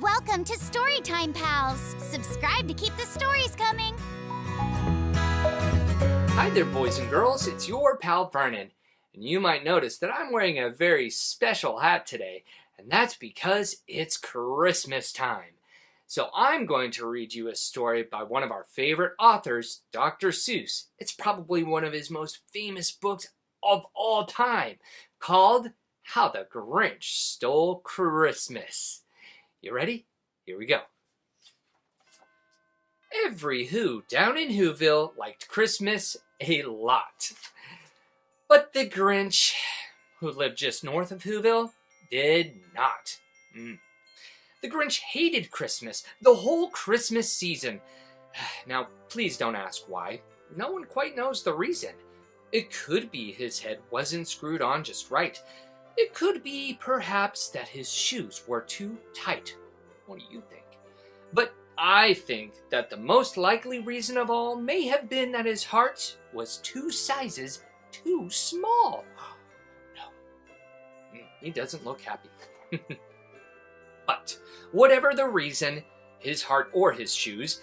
Welcome to Storytime Pals! Subscribe to keep the stories coming! Hi there, boys and girls. It's your pal Vernon. And you might notice that I'm wearing a very special hat today, and that's because it's Christmas time. So I'm going to read you a story by one of our favorite authors, Dr. Seuss. It's probably one of his most famous books of all time, called How the Grinch Stole Christmas. You ready? Here we go. Every Who down in Who-ville liked Christmas a lot. But the Grinch, who lived just north of Who-ville, did not. The Grinch hated Christmas, the whole Christmas season. Now, please don't ask why. No one quite knows the reason. It could be his head wasn't screwed on just right. It could be, perhaps, that his shoes were too tight. What do you think? But I think that the most likely reason of all may have been that his heart was 2 sizes too small. No, he doesn't look happy. But whatever the reason, his heart or his shoes,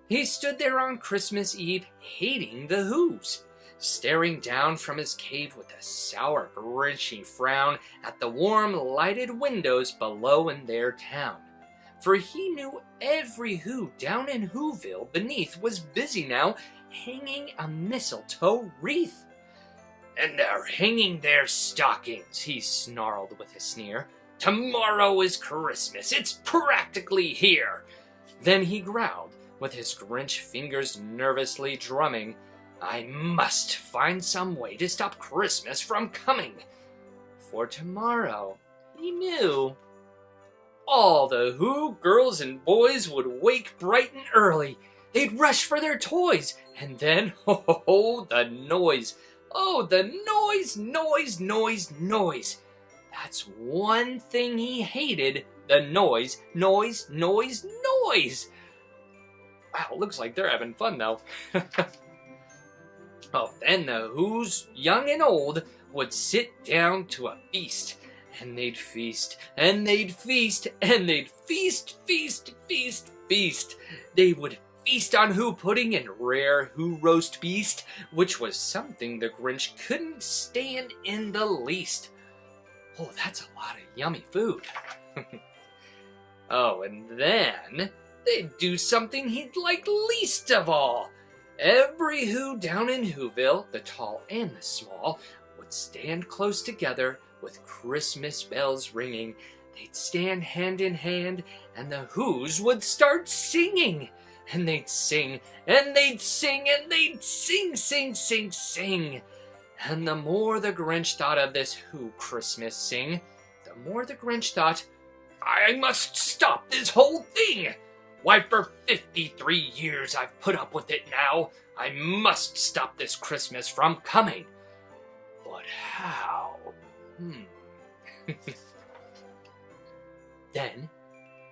he stood there on Christmas Eve hating the Whos, staring down from his cave with a sour, grinchy frown at the warm, lighted windows below in their town. For he knew every Who down in Who-ville beneath was busy now hanging a mistletoe wreath. "And they're hanging their stockings," he snarled with a sneer. "Tomorrow is Christmas. It's practically here." Then he growled, with his Grinch fingers nervously drumming, "I must find some way to stop Christmas from coming." For tomorrow, he knew, all the Who girls and boys would wake bright and early. They'd rush for their toys, and then, oh, the noise. Oh, the noise, noise, noise, noise. That's one thing he hated, the noise, noise, noise, noise. Wow, looks like they're having fun though. Oh, then the Who's, young and old, would sit down to a feast. And they'd feast, and they'd feast, and they'd feast, feast, feast, feast. They would feast on Who pudding and rare Who roast beast, which was something the Grinch couldn't stand in the least. Oh, that's a lot of yummy food. Oh, and then they'd do something he'd like least of all. Every Who down in Who-ville, the tall and the small, would stand close together with Christmas bells ringing. They'd stand hand in hand, and the Whos would start singing. And they'd sing, and they'd sing, and they'd sing, sing, sing, sing. And the more the Grinch thought of this Who Christmas sing, the more the Grinch thought, I must stop this whole thing. Why, for 53 years I've put up with it now. I must stop this Christmas from coming. But how? Then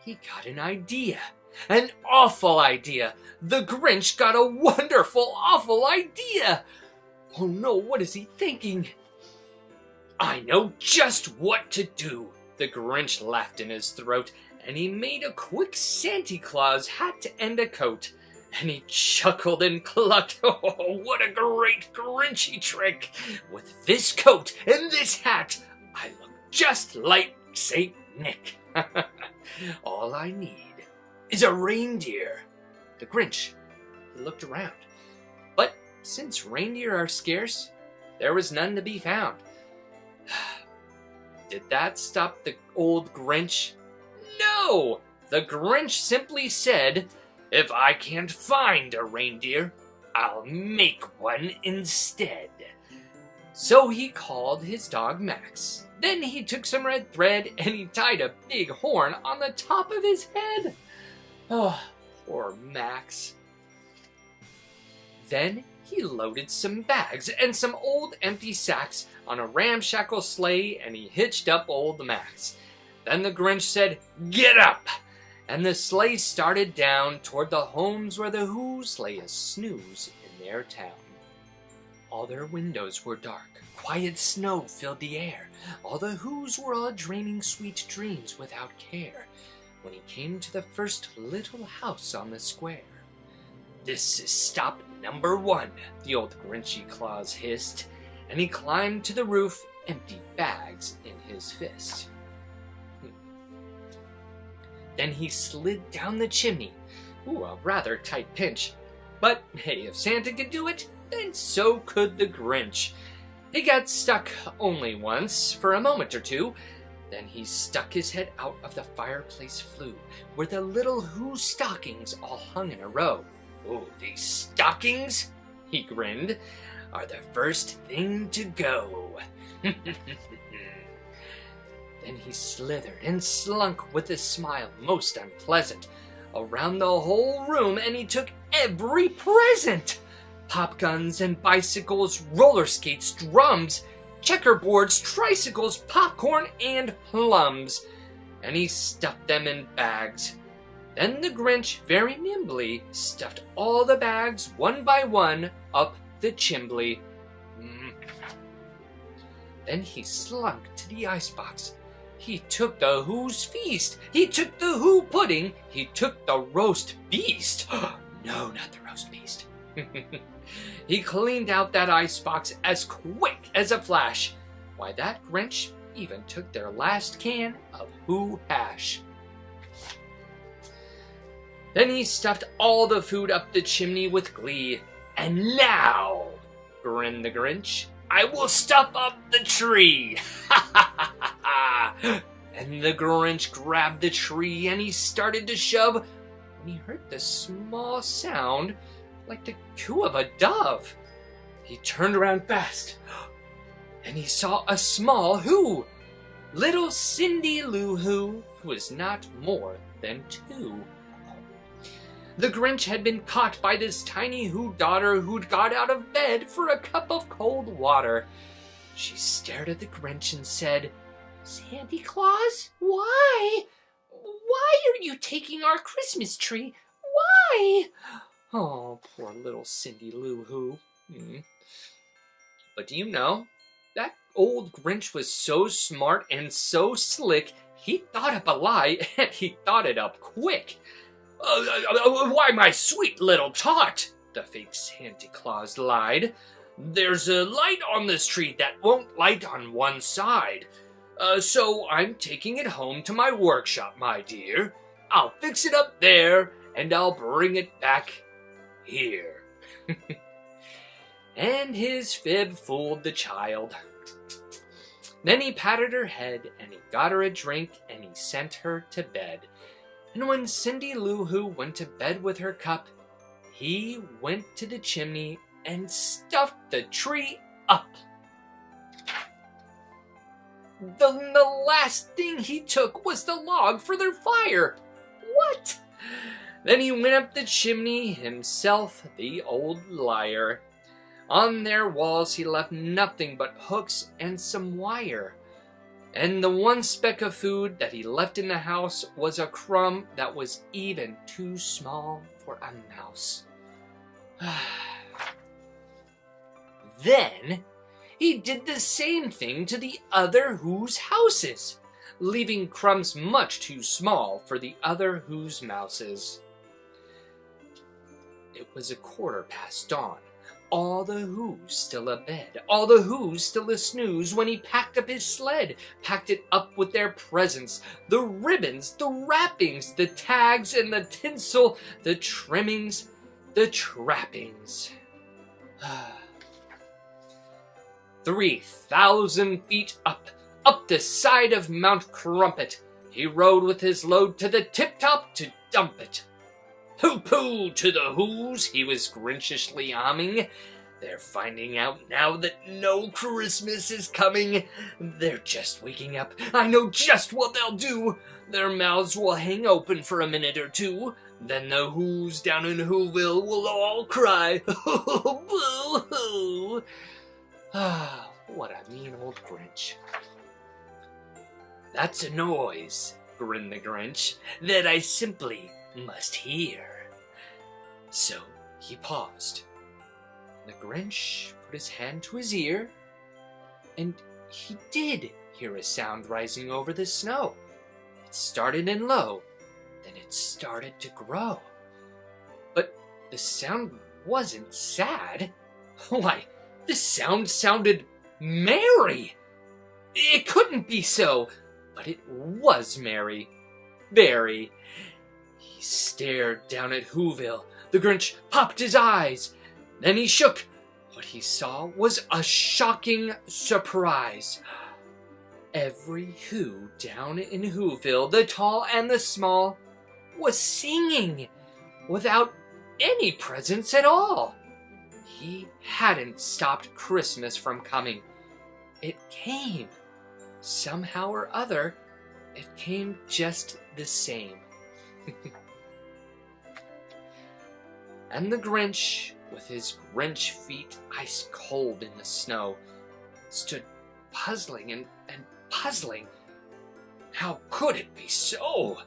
he got an idea. An awful idea. The Grinch got a wonderful, awful idea. Oh no, what is he thinking? I know just what to do. The Grinch laughed in his throat, and he made a quick Santa Claus hat and a coat. And he chuckled and clucked. Oh, what a great Grinchy trick! With this coat and this hat, I look just like Saint Nick. All I need is a reindeer. The Grinch, he looked around. But since reindeer are scarce, there was none to be found. Did that stop the old Grinch? No! The Grinch simply said, if I can't find a reindeer, I'll make one instead. So he called his dog Max. Then he took some red thread and he tied a big horn on the top of his head. Oh, poor Max. Then he loaded some bags and some old empty sacks on a ramshackle sleigh and he hitched up old Max. Then the Grinch said, get up! And the sleigh started down toward the homes where the Whos lay a snooze in their town. All their windows were dark. Quiet snow filled the air. All the Whos were all dreaming sweet dreams without care. when he came to the first little house on the square. "This is stop number 1, the old Grinchy Claus hissed, and he climbed to the roof, empty bags in his fist. Then he slid down the chimney. Ooh, a rather tight pinch. But hey, if Santa could do it, then so could the Grinch. He got stuck only once, for a moment or two. Then he stuck his head out of the fireplace flue, where the little Who stockings all hung in a row. "Oh, these stockings," he grinned, "are the first thing to go." Then he slithered and slunk with a smile most unpleasant around the whole room, and he took every present. Pop guns and bicycles, roller skates, drums, checkerboards, tricycles, popcorn, and plums. And he stuffed them in bags. Then the Grinch very nimbly stuffed all the bags one by one up the chimbley. Then he slunk to the icebox. He took the Who's feast. He took the Who pudding. He took the roast beast. No, not the roast beast. He cleaned out that icebox as quick as a flash. Why, that Grinch even took their last can of Who hash. Then he stuffed all the food up the chimney with glee. "And now," grinned the Grinch, "I will stuff up the tree." Ha ha ha ha ha! And the Grinch grabbed the tree and he started to shove when he heard the small sound like the coo of a dove. He turned around fast and he saw a small Who, little Cindy Lou Who was not more than 2. The Grinch had been caught by this tiny Who daughter who'd got out of bed for a cup of cold water. She stared at the Grinch and said, "Santa Claus, why? Why are you taking our Christmas tree? Why?" Oh, poor little Cindy Lou Who. But do you know, that old Grinch was so smart and so slick, he thought up a lie, and he thought it up quick. "Why, my sweet little tot," the fake Santa Claus lied. "There's a light on this tree that won't light on one side. So I'm taking it home to my workshop, my dear. I'll fix it up there, and I'll bring it back here." And his fib fooled the child. Then he patted her head, and he got her a drink, and he sent her to bed. And when Cindy Lou Who went to bed with her cup, he went to the chimney and stuffed the tree up. The last thing he took was the log for their fire. What? Then he went up the chimney himself, the old liar. On their walls he left nothing but hooks and some wire. And the one speck of food that he left in the house was a crumb that was even too small for a mouse. Then he did the same thing to the other Who's houses, leaving crumbs much too small for the other Who's mouses. It was 1/4 dawn. All the Who's still abed, all the Who's still a-snooze, when he packed up his sled, packed it up with their presents, the ribbons, the wrappings, the tags and the tinsel, the trimmings, the trappings. 3,000 feet up the side of Mount Crumpet, he rode with his load to the tip-top to dump it. "Pooh-pooh to the Who's," he was grinchishly humming. "They're finding out now that no Christmas is coming. They're just waking up. I know just what they'll do. Their mouths will hang open for a minute or two. Then the Who's down in Who-ville will all cry, boo-hoo." Ah, what a mean old Grinch. "That's a noise," grinned the Grinch, "that I simply must hear." So he paused. The Grinch put his hand to his ear, and he did hear a sound rising over the snow. It started in low, started to grow. But the sound wasn't sad. Why, the sound sounded merry. It couldn't be so, but it was merry. Very. He stared down at Who-ville. The Grinch popped his eyes. Then he shook. What he saw was a shocking surprise. Every Who down in Who-ville, the tall and the small, was singing without any presents at all. He hadn't stopped Christmas from coming. It came. Somehow or other, it came just the same. And the Grinch, with his Grinch feet ice cold in the snow, stood puzzling and puzzling. How could it be so?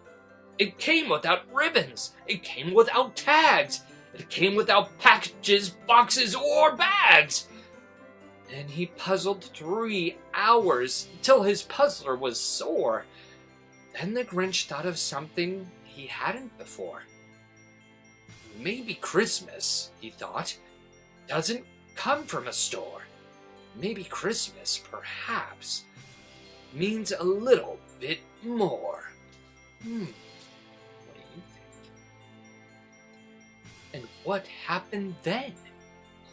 It came without ribbons. It came without tags. It came without packages, boxes, or bags. And he puzzled 3 hours till his puzzler was sore. Then the Grinch thought of something he hadn't before. Maybe Christmas, he thought, doesn't come from a store. Maybe Christmas, perhaps, means a little bit more. What do you think? And what happened then?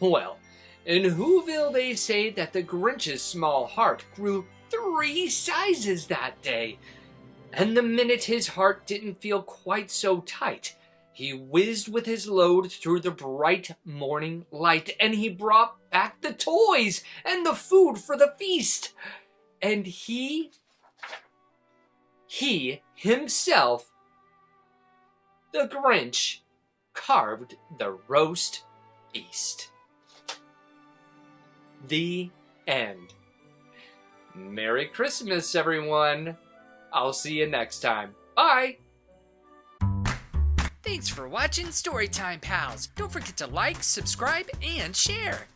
Well, in Who-ville they say that the Grinch's small heart grew 3 sizes that day. And the minute his heart didn't feel quite so tight, he whizzed with his load through the bright morning light, and he brought back the toys and the food for the feast. And he himself, the Grinch, carved the roast beast. The end. Merry Christmas, everyone. I'll see you next time. Bye! Thanks for watching Storytime Pals. Don't forget to like, subscribe, and share.